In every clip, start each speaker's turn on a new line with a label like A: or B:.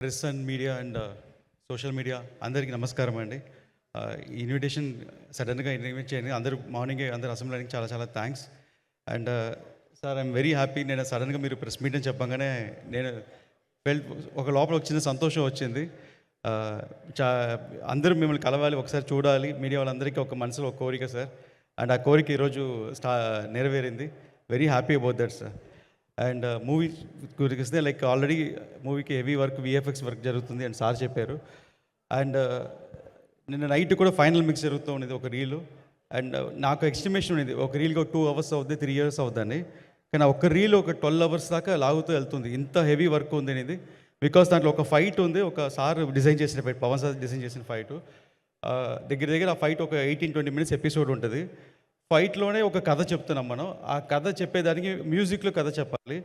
A: Press and media and social media అందరికీ నమస్కారం అండి. ఈ ఇన్విటేషన్ సడన్గా ఇన్వైట్ చేయండి. అందరూ మార్నింగే అందరు అసెంబ్లీకి చాలా చాలా thanks. And sir I'm very happy. నేను సడన్గా మీరు ప్రెస్ మీట్ అని చెప్పగానే నేను ఒక లోపల ఒక చిన్న సంతోషం వచ్చింది. అందరూ మిమ్మల్ని కలవాలి, ఒకసారి చూడాలి, మీడియా వాళ్ళందరికీ ఒక మనసులో ఒక కోరిక సార్. అండ్ ఆ కోరిక ఈరోజు నెరవేరింది. Very happy about that sir. And movie గురించి వస్తే లైక్ ఆల్రెడీ మూవీకి హెవీ వర్క్, విఎఫ్ఎక్స్ వర్క్ జరుగుతుంది అని సార్ చెప్పారు. అండ్ నిన్న నైట్ కూడా ఫైనల్ మిక్స్ జరుగుతూ ఉండేది ఒక రీలు. అండ్ నాకు ఎస్టిమేషన్ ఉండేది ఒక రీల్కి ఒక 2 hours అవుతుంది, 3 years అవుతుందని. కానీ ఒక రీల్ ఒక 12 hours దాకా లాగుతూ వెళ్తుంది. ఇంత హెవీ వర్క్ ఉంది అనేది. బికాస్ దాంట్లో ఒక ఫైట్ ఉంది, ఒక సార్ డిజైన్ చేసిన ఫైట్, పవన్ సార్ డిజైన్ చేసిన ఫైట్. దగ్గర ఆ ఫైట్ ఒక 18-20 minutes ఎపిసోడ్ ఉంటుంది. ఫైట్లోనే ఒక కథ చెప్తున్నాం మనం. ఆ కథ చెప్పేదానికి మ్యూజిక్లో కథ చెప్పాలి.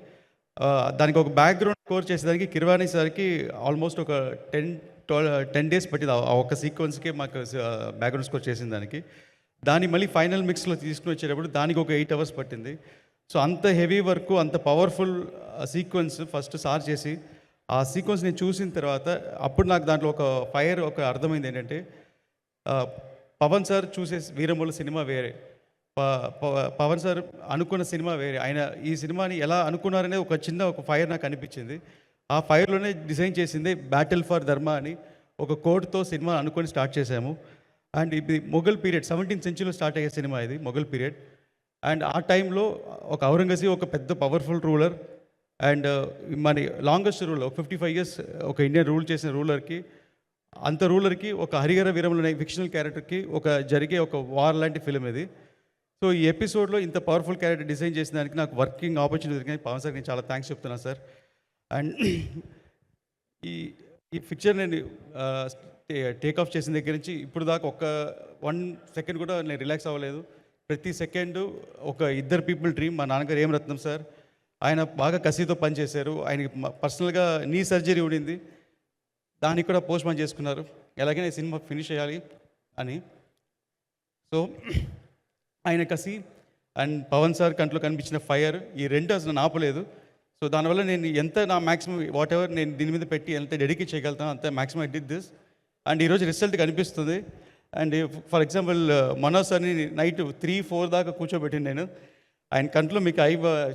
A: దానికి ఒక బ్యాక్గ్రౌండ్ స్కోర్ చేసేదానికి కిరవాణి సార్కి ఆల్మోస్ట్ ఒక 10 days పట్టింది. ఆ ఒక సీక్వెన్స్కే మాకు బ్యాక్గ్రౌండ్ స్కోర్ చేసిన దానికి. దాన్ని మళ్ళీ ఫైనల్ మిక్స్లో తీసుకుని వచ్చేటప్పుడు దానికి ఒక 8 hours పట్టింది. సో అంత హెవీ వర్క్, అంత పవర్ఫుల్ సీక్వెన్స్ ఫస్ట్ సార్ చేసి, ఆ సీక్వెన్స్ నేను చూసిన తర్వాత అప్పుడు నాకు దాంట్లో ఒక అర్థమైంది ఏంటంటే, పవన్ సార్ చూసే వీరమూల సినిమా వేరే, పవన్ సార్ అనుకున్న సినిమా వేరే. ఆయన ఈ సినిమాని ఎలా అనుకున్నారనే ఒక ఫైర్ నాకు అనిపించింది. ఆ ఫైర్లోనే డిజైన్ చేసింది బ్యాటిల్ ఫర్ ధర్మ అని ఒక కోడ్తో సినిమా అనుకొని స్టార్ట్ చేశాము. అండ్ ఇది Mughal period, 17th century start అయ్యే సినిమా ఇది, మొఘల్ పీరియడ్. అండ్ ఆ టైంలో ఒక ఔరంగజీబ్ ఒక పెద్ద పవర్ఫుల్ రూలర్. అండ్ మన లాంగెస్ట్ రూలర్, ఒక 55 years ఒక ఇండియన్ రూల్ చేసిన రూలర్కి, అంత రూలర్కి ఒక హరిహర వీరములు ఫిక్షనల్ క్యారెక్టర్కి జరిగే ఒక వార్ లాంటి ఫిలిం ఇది. సో ఈ ఎపిసోడ్లో ఇంత పవర్ఫుల్ క్యారెక్టర్ డిజైన్ చేసిన దానికి నాకు వర్కింగ్ ఆపర్చునిటీ దొరికింది. పవన్ సార్ నేను చాలా థ్యాంక్స్ చెప్తున్నాను సార్. అండ్ ఈ పిక్చర్ నేను టేక్ ఆఫ్ చేసిన దగ్గర నుంచి ఇప్పుడు దాకా 1 second కూడా నేను రిలాక్స్ అవ్వలేదు. ప్రతి సెకండు ఒక ఇద్దరు పీపుల్ డ్రీమ్. మా నాన్నగారు ఏం రత్నం సార్, ఆయన బాగా కసితో పనిచేశారు. ఆయనకి పర్సనల్గా నీ సర్జరీ ఉండింది, దానికి కూడా పోస్ట్ మార్టం చేసుకున్నారు, ఎలాగైనా సినిమా ఫినిష్ చేయాలి అని. సో ఆయన కసి అండ్ పవన్ సార్ కంట్లో కనిపించిన ఫైర్, ఈ రెండు అసలు నన్ను ఆపలేదు. సో దానివల్ల నేను ఎంత నా మ్యాక్సిమం వాట్ ఎవర్ నేను దీని మీద పెట్టి ఎంత డెడికేట్ చేయగలుగుతాను అంత maximum I did this. And ఈరోజు రిజల్ట్ కనిపిస్తుంది. అండ్ ఫర్ ఎగ్జాంపుల్ మనోజ్ సార్ని నైట్ 3-4 దాకా కూర్చోబెట్టింది నేను. ఆయన కంట్లో మీకు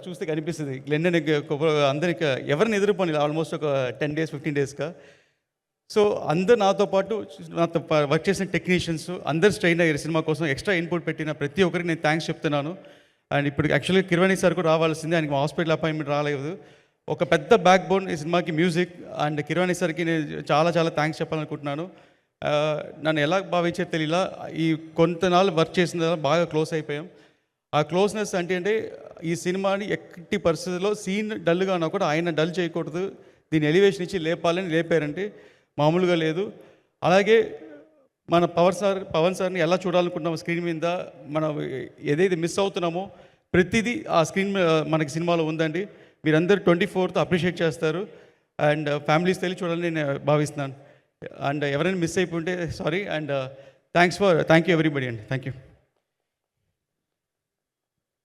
A: చూస్తే కనిపిస్తుంది. గ్లెండన్ అందరికి ఎవరిని ఎదురుపోని ఆల్మోస్ట్ ఒక 10 days 15 daysగా. సో అందరు నాతో పాటు నాతో వర్క్ చేసిన టెక్నీషియన్స్ అందరు స్ట్రెయిన్ అయ్యారు సినిమా కోసం. ఎక్స్ట్రా ఇన్పుట్ పెట్టిన ప్రతి ఒక్కరికి నేను థ్యాంక్స్ చెప్తున్నాను. అండ్ ఇప్పుడు యాక్చువల్గా కిరవాణి సార్ కూడా రావాల్సింది, ఆయనకి హాస్పిటల్ అపాయింట్మెంట్ రాలేదు. ఒక పెద్ద బ్యాక్ బోన్ ఈ సినిమాకి మ్యూజిక్. అండ్ కిరవాణి సార్కి నేను చాలా చాలా థ్యాంక్స్ చెప్పాలనుకుంటున్నాను. నన్ను ఎలా భావించారు తెలియలా, ఈ కొంతనాళ్ళు వర్క్ చేసిన బాగా క్లోజ్ అయిపోయాం. ఆ క్లోజ్నెస్ అంటే ఈ సినిమాని ఎట్టి పరిస్థితుల్లో సీన్ డల్గా ఉన్నా కూడా ఆయన డల్ చేయకూడదు, దీని ఎలివేషన్ ఇచ్చి లేపాలని లేపారంటే మామూలుగా లేదు. అలాగే మన పవన్ సార్ని ఎలా చూడాలనుకుంటున్నామో స్క్రీన్ మీద, మనం ఏదైతే మిస్ అవుతున్నామో ప్రతిదీ ఆ స్క్రీన్ మనకి సినిమాలో ఉందండి. మీరందరూ 24th అప్రిషియేట్ చేస్తారు. అండ్ ఫ్యామిలీస్ తెలిసి చూడాలని నేను భావిస్తున్నాను. అండ్ ఎవరైనా మిస్ అయిపోతే sorry. And thank you everybody అండి. Thank you.